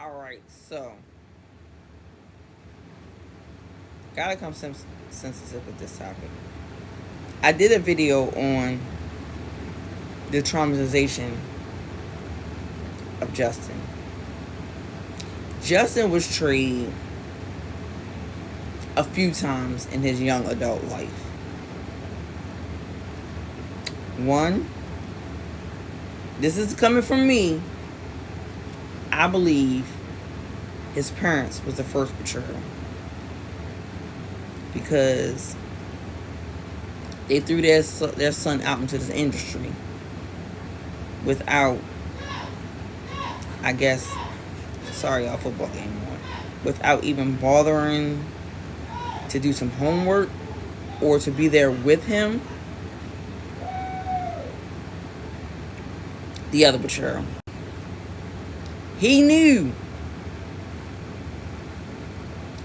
Alright, so gotta come sensitive with this topic. I did a video on the traumatization of Justin. Justin was treated a few times in his young adult life. One, this is coming from me, I believe his parents was the first betrayal, because they threw their son out into this industry without, I guess, sorry y'all, football game on, without even bothering to do some homework or to be there with him. The other betrayal, he knew,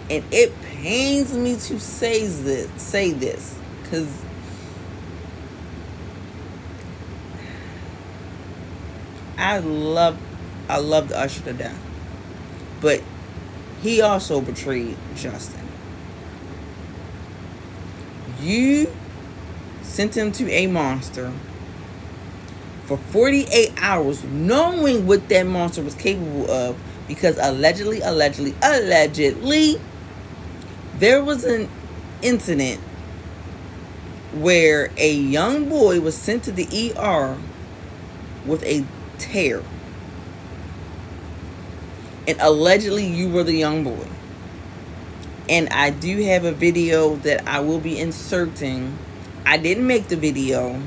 and it pains me to say this, because I love Usher to death, but he also betrayed Justin. You sent him to a monster for 48 hours, knowing what that monster was capable of, because allegedly, there was an incident where a young boy was sent to the ER with a tear. And allegedly you were the young boy. And I do have a video that I will be inserting. I didn't make the video.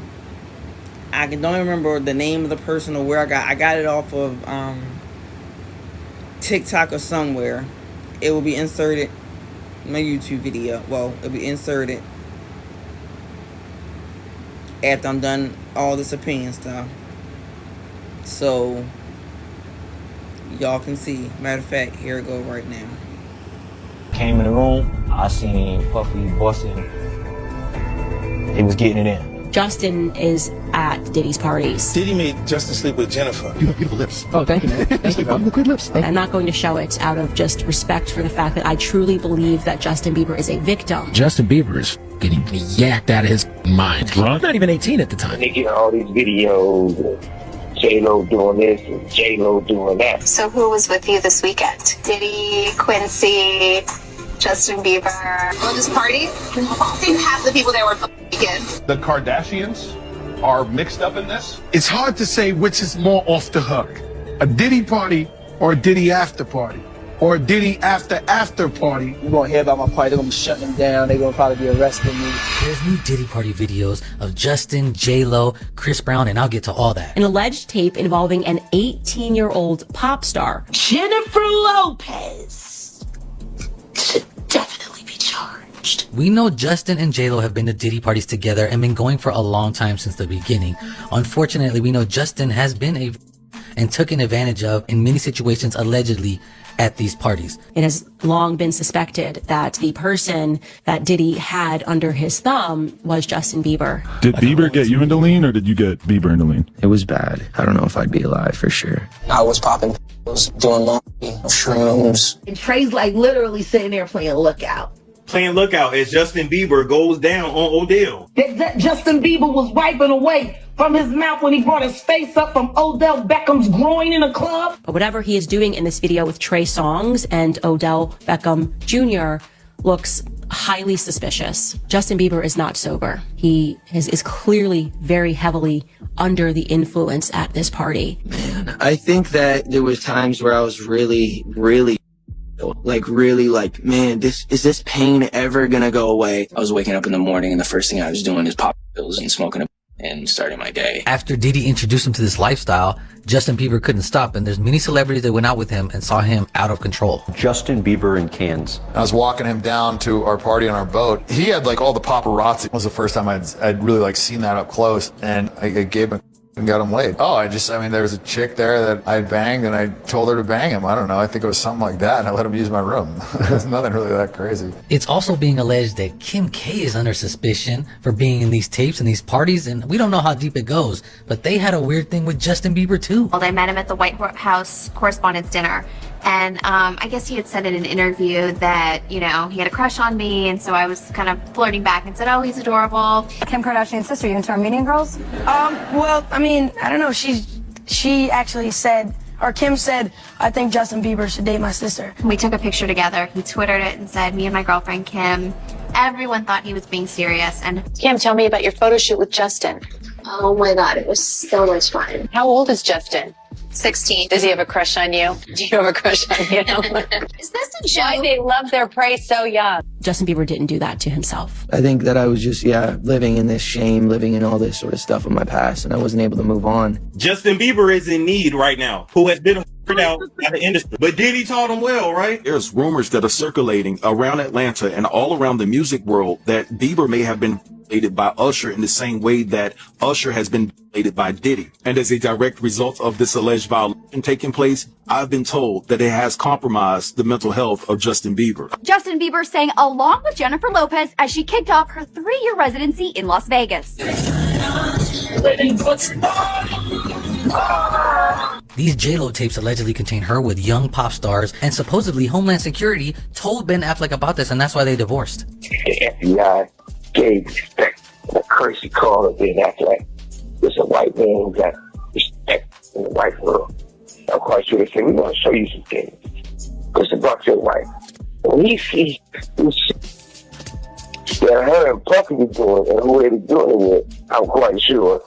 I don't remember the name of the person or where I got it off of TikTok or somewhere. It will be inserted in my YouTube video. Well, it'll be inserted after I'm done all this opinion stuff, so y'all can see. Matter of fact, here it go right now. Came in the room, I seen Puffy busting. He was getting it in. Justin is at Diddy's parties. Diddy made Justin sleep with Jennifer. You have beautiful lips. Oh, thank you, man. Thank you, bro. Good lips. I'm not going to show it out of just respect for the fact that I truly believe that Justin Bieber is a victim. Justin Bieber is getting yacked out of his mind. Drunk? Not even 18 at the time. They get all these videos of J-Lo doing this and J-Lo doing that. So who was with you this weekend? Diddy, Quincy, Justin Bieber. On this party, I think half the people there were weekend. The Kardashians are mixed up in this? It's hard to say which is more off the hook. A Diddy party or a Diddy after party. Or a Diddy after party. You're gonna hear about my party, they're gonna be shutting them down, they're gonna probably be arresting me. There's new Diddy party videos of Justin, J-Lo, Chris Brown, and I'll get to all that. An alleged tape involving an 18-year-old pop star, Jennifer Lopez, should definitely be charged. We know Justin and J-Lo have been to Diddy parties together and been going for a long time since the beginning. Unfortunately, we know Justin has been and taken advantage of in many situations, allegedly, at these parties. It has long been suspected that the person that Diddy had under his thumb was Justin Bieber. Did Bieber get you into lean, or did you get Bieber into lean? It was bad. I don't know if I'd be alive for sure. I was popping pills, doing laundry, shrooms. And Trey's like literally sitting there playing Lookout. Playing Lookout as Justin Bieber goes down on Odell. That Justin Bieber was wiping away from his mouth when he brought his face up from Odell Beckham's groin in a club. But whatever he is doing in this video with Trey Songz and Odell Beckham Jr. looks highly suspicious. Justin Bieber is not sober. He is clearly very heavily under the influence at this party. Man, I think that there was times where I was really, man, is this pain ever gonna go away? I was waking up in the morning and the first thing I was doing is popping pills and smoking and starting my day. After Diddy introduced him to this lifestyle, Justin Bieber couldn't stop, and there's many celebrities that went out with him and saw him out of control. Justin Bieber in Cannes. I was walking him down to our party on our boat. He had like all the paparazzi. It was the first time I'd really like seen that up close, and I gave him and got him laid. There was a chick there that I banged, and I told her to bang him. I don't know. I think it was something like that, and I let him use my room. There's nothing really that crazy. It's also being alleged that Kim K is under suspicion for being in these tapes and these parties, and we don't know how deep it goes, but they had a weird thing with Justin Bieber too. Well, I met him at the White House Correspondents' Dinner, And I guess he had said in an interview that, you know, he had a crush on me, and so I was kind of flirting back and said, oh, he's adorable. Kim Kardashian's sister, you into Armenian girls? Well, I mean, I don't know. She actually said, or Kim said, I think Justin Bieber should date my sister. We took a picture together. He Twittered it and said, me and my girlfriend Kim. Everyone thought he was being serious. And Kim, tell me about your photo shoot with Justin. oh my God, it was so much fun. How old is Justin? 16. Does he have a crush on you? Do you have a crush on him? Is this a joke? Why they love their prey so young? Justin Bieber didn't do that to himself. I think that I was just, living in this shame, living in all this sort of stuff of my past, and I wasn't able to move on. Justin Bieber is in need right now, who has been out by the industry. But Diddy taught him well, right? There's rumors that are circulating around Atlanta and all around the music world that Bieber may have been violated by Usher in the same way that Usher has been violated by Diddy. And as a direct result of this alleged violation taking place, I've been told that it has compromised the mental health of Justin Bieber. Justin Bieber sang along with Jennifer Lopez as she kicked off her 3-year residency in Las Vegas. These J-Lo tapes allegedly contain her with young pop stars, and supposedly Homeland Security told Ben Affleck about this, and that's why they divorced. The FBI gave respect and a courtesy call to Ben Affleck. There's a white man who got respect in the white world. I'm quite sure they say, we want to show you some things. Because about your wife. When he sees that her and Puffy be doing and who they be doing it with, I'm quite sure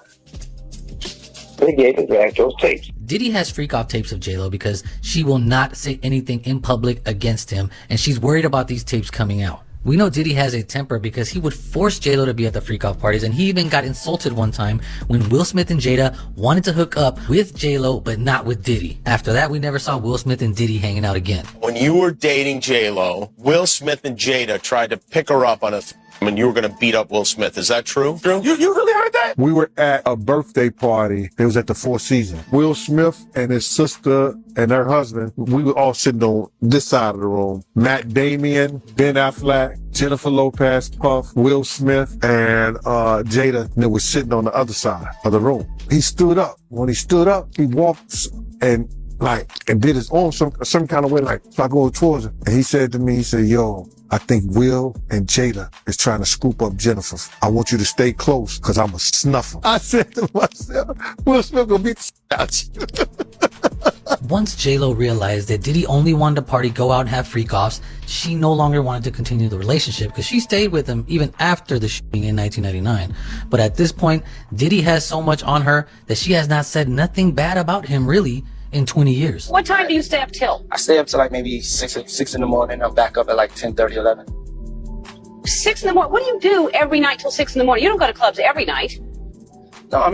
they gave his ass those tapes. Diddy has freak off tapes of J-Lo because she will not say anything in public against him, and she's worried about these tapes coming out. We know Diddy has a temper because he would force J-Lo to be at the freak off parties, and he even got insulted one time when Will Smith and Jada wanted to hook up with J-Lo but not with Diddy. After that, we never saw Will Smith and Diddy hanging out again. When you were dating J-Lo, Will Smith and Jada tried to pick her up on a and you were going to beat up Will Smith. Is that true? You really heard that? We were at a birthday party. It was at the Four Seasons. Will Smith and his sister and her husband, we were all sitting on this side of the room. Matt Damon, Ben Affleck, Jennifer Lopez, Puff, Will Smith, and Jada, and they were sitting on the other side of the room. He stood up. When he stood up, he walked and did his own some kind of way, so I go towards him. And he said to me, he said, yo, I think Will and Jada is trying to scoop up Jennifer. I want you to stay close because I'm a snuffer. I said to myself, Will Smith gonna beat the out you. Once J-Lo realized that Diddy only wanted to party, go out and have freak-offs, she no longer wanted to continue the relationship because she stayed with him even after the shooting in 1999. But at this point, Diddy has so much on her that she has not said nothing bad about him really in 20 years. What time do you stay up till? I stay up to maybe 6 in the morning. I'm back up at 10:30, 11. 6 in the morning? What do you do every night till 6 in the morning? You don't go to clubs every night. No, I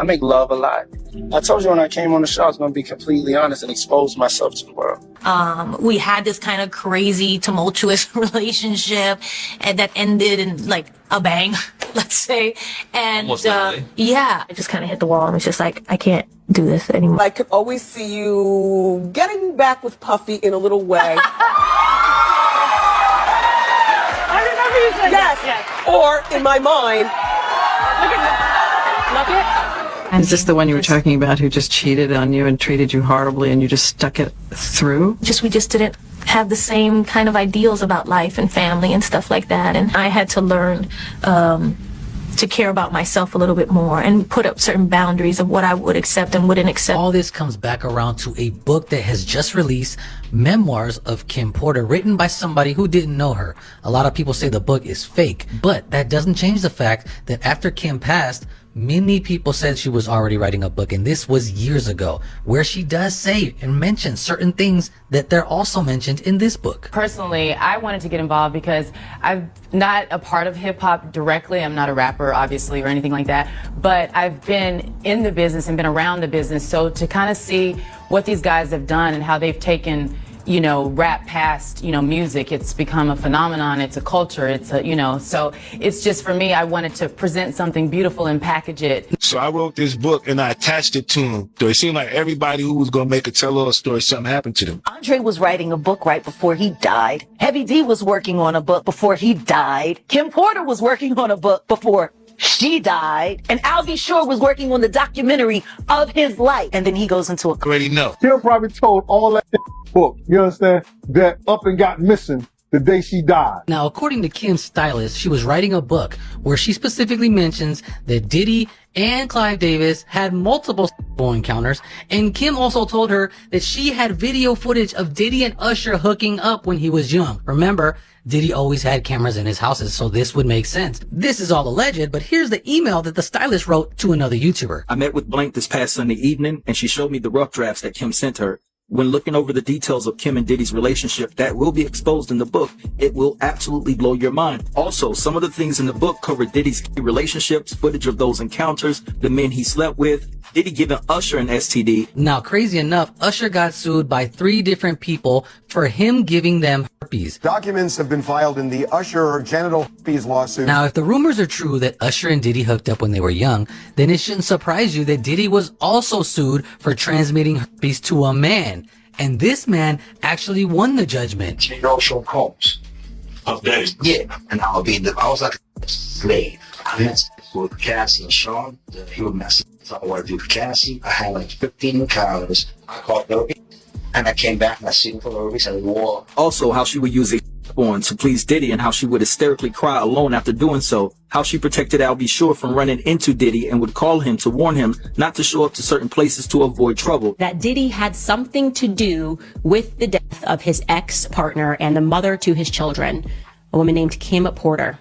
make love a lot. I told you when I came on the show I was going to be completely honest and expose myself to the world. We had this kind of crazy, tumultuous relationship, and that ended in a bang, let's say. And yeah, I just kind of hit the wall and was just like, I can't do this anymore. I could always see you getting back with Puffy in a little way. I remember you saying yes. Or in my mind. Look at Is this the one you were talking about who just cheated on you and treated you horribly and you just stuck it through? We just didn't have the same kind of ideals about life and family and stuff like that. And I had to learn to care about myself a little bit more and put up certain boundaries of what I would accept and wouldn't accept. All this comes back around to a book that has just released, Memoirs of Kim Porter, written by somebody who didn't know her. A lot of people say the book is fake, but that doesn't change the fact that after Kim passed, many people said she was already writing a book, and this was years ago, where she does say and mention certain things that they're also mentioned in this book. Personally, I wanted to get involved because I'm not a part of hip-hop directly. I'm not a rapper, obviously, or anything like that, but I've been in the business and been around the business, so to kind of see what these guys have done and how they've taken rap past, music. It's become a phenomenon. It's a culture. It's so it's just, for me, I wanted to present something beautiful and package it. So I wrote this book and I attached it to him. So it seemed like everybody who was going to make a tell-all story, something happened to them. Andre was writing a book right before he died. Heavy D was working on a book before he died. Kim Porter was working on a book before she died, and Albie Shore was working on the documentary of his life. And then he goes into a... Already know. Kim probably told all that book, you understand, that up and got missing the day she died. Now, according to Kim's stylist, she was writing a book where she specifically mentions that Diddy and Clive Davis had multiple sexual encounters, and Kim also told her that she had video footage of Diddy and Usher hooking up when he was young. Remember, Diddy always had cameras in his houses, so this would make sense. This is all alleged, but here's the email that the stylist wrote to another YouTuber. I met with Blank this past Sunday evening, and she showed me the rough drafts that Kim sent her. When looking over the details of Kim and Diddy's relationship that will be exposed in the book, it will absolutely blow your mind. Also, some of the things in the book cover Diddy's key relationships, footage of those encounters, the men he slept with, Diddy giving Usher an STD. Now, crazy enough, Usher got sued by 3 different people for him giving them herpes. Documents have been filed in the Usher genital herpes lawsuit. Now, if the rumors are true that Usher and Diddy hooked up when they were young, then it shouldn't surprise you that Diddy was also sued for transmitting herpes to a man. And this man actually won the judgment. You know Sean Combs? Yeah, and I was like a slave. I met with Cassie and Sean. He would mess up what I do with Cassie. I had like 15 encounters. I caught herpes, and I came back and I seen for herpes and wore. Also, how she would use a on to please Diddy and how she would hysterically cry alone after doing so. How she protected Albie Shore from running into Diddy and would call him to warn him not to show up to certain places to avoid trouble. That Diddy had something to do with the death of his ex-partner and the mother to his children, a woman named Kim Porter.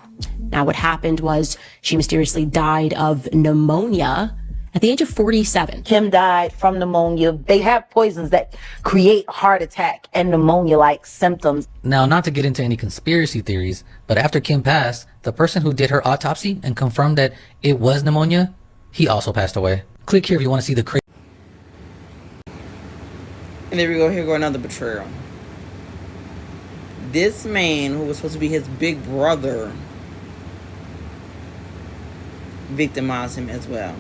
Now, what happened was she mysteriously died of pneumonia at the age of 47. Kim died from pneumonia. They have poisons that create heart attack and pneumonia-like symptoms. Now, not to get into any conspiracy theories, but after Kim passed, the person who did her autopsy and confirmed that it was pneumonia, he also passed away. Click here if you want to see the crazy. And there we go. Here go another betrayal. This man, who was supposed to be his big brother, victimized him as well.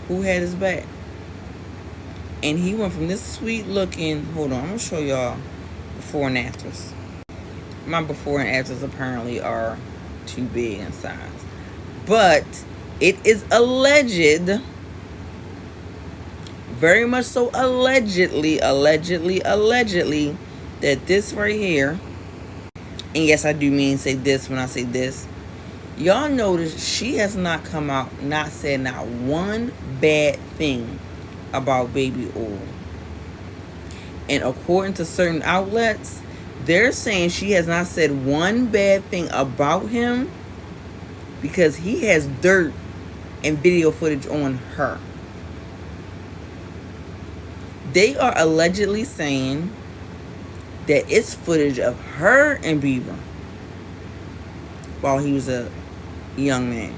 Who had his back? And he went from this sweet looking, hold on, I'm gonna show y'all before and afters. My before and afters apparently are too big in size, but it is alleged, very much so allegedly, that this right here, and yes, I do mean say this when I say this, y'all notice she has not come out, not said not one bad thing about Baby Oil. And according to certain outlets, they're saying she has not said one bad thing about him because he has dirt and video footage on her. They are allegedly saying that it's footage of her and Bieber while he was a young man.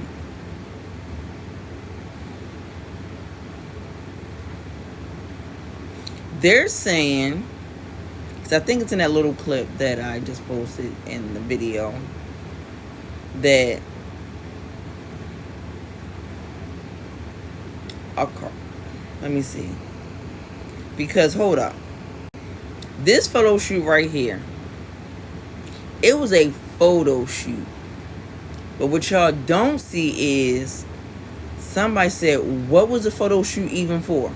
They're saying, because I think it's in that little clip that I just posted in the video, that let me see, because hold up, this photo shoot right here, it was a photo shoot. But what y'all don't see is somebody said, what was the photo shoot even for?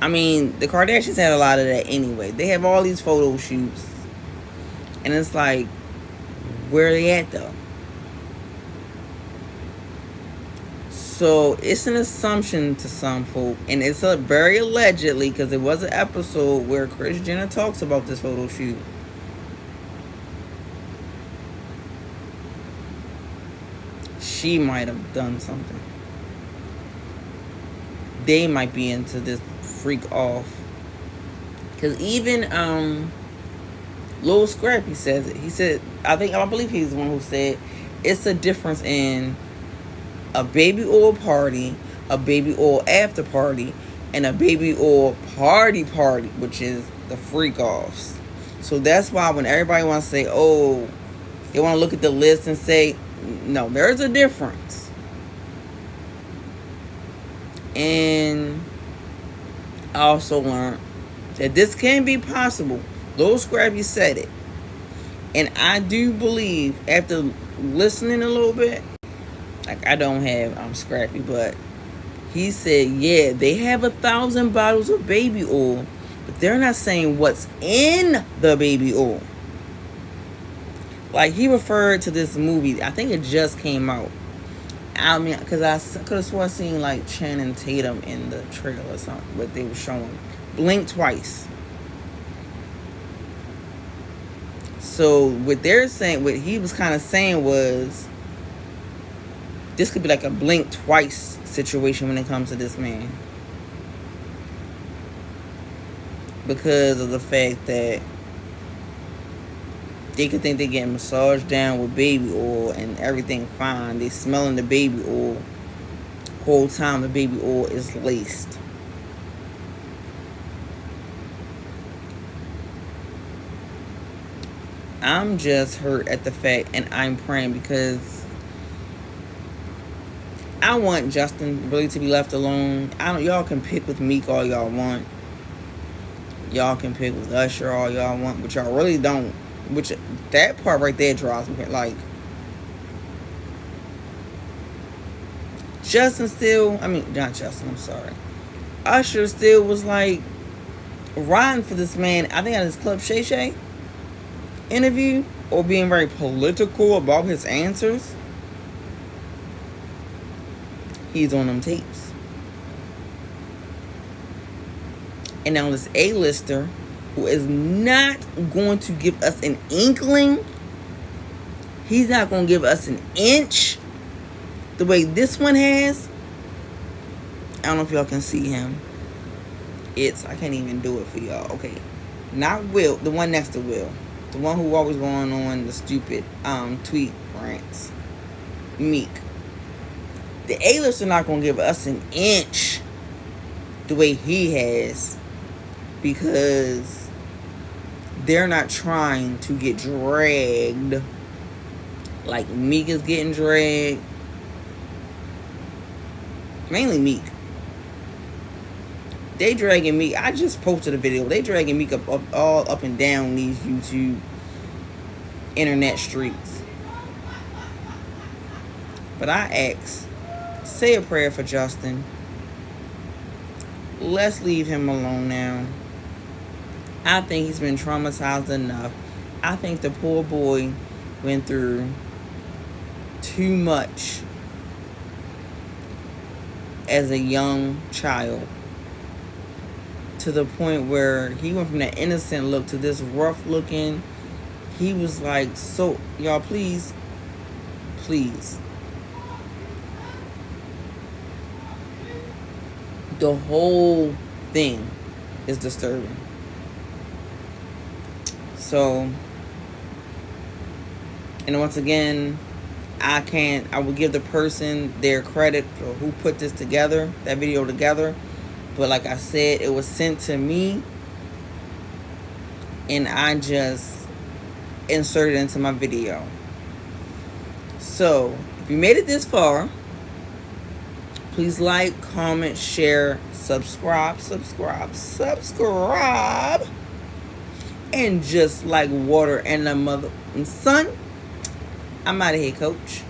I mean, the Kardashians had a lot of that anyway. They have all these photo shoots. And it's like, where are they at though? So it's an assumption to some folk. And it's a very allegedly, because there was an episode where Kris Jenner talks about this photo shoot. She might have done something. They might be into this freak off. Because even Lil Scrappy says it. He said, I believe he's the one who said it's a difference in a Baby Oil party, a Baby Oil after party, and a Baby Oil party, which is the freak offs. So that's why when everybody wants to say, oh, they want to look at the list and say, no, there's a difference. And I also learned that this can be possible. Lil Scrappy said it. And I do believe, after listening a little bit, like I don't have Scrappy, but he said, yeah, they have 1,000 bottles of baby oil, but they're not saying what's in the baby oil. Like, he referred to this movie, I think it just came out. I mean, because I could have sworn I seen like Channing Tatum in the trailer or something, what they were showing. Blink twice. So what they're saying, what he was kind of saying was, this could be like a blink twice situation when it comes to this man. Because of the fact that they could think they're getting massaged down with baby oil and everything fine. They smelling the baby oil. Whole time the baby oil is laced. I'm just hurt at the fact, and I'm praying because I want Justin really to be left alone. Y'all can pick with Meek all y'all want. Y'all can pick with Usher all y'all want, but y'all really don't. Which, that part right there drives me. Like, Justin still, not Justin, I'm sorry. Usher still was like riding for this man. I think at his Club Shay Shay interview, or being very political about his answers. He's on them tapes. And now this A-lister who is not going to give us an inkling, he's not going to give us an inch the way this one has. I don't know if y'all can see him. I can't even do it for y'all. Okay, not Will, the one next to Will, the one who always going on the stupid tweet rants. Meek. The A-lister not going to give us an inch the way he has, because they're not trying to get dragged like Meek is getting dragged. Mainly Meek. They dragging Meek. I just posted a video. They dragging Meek all up and down these YouTube internet streets. But I ask, say a prayer for Justin. Let's leave him alone now. I think he's been traumatized enough. I think the poor boy went through too much as a young child, to the point where he went from that innocent look to this rough looking. He was like, so y'all, please the whole thing is disturbing. So, and once again, I will give the person their credit for who put this together, that video together. But like I said, it was sent to me, and I just inserted it into my video. So, if you made it this far, please like, comment, share, subscribe. And just like water and the mother and sun, I'm out of here, coach.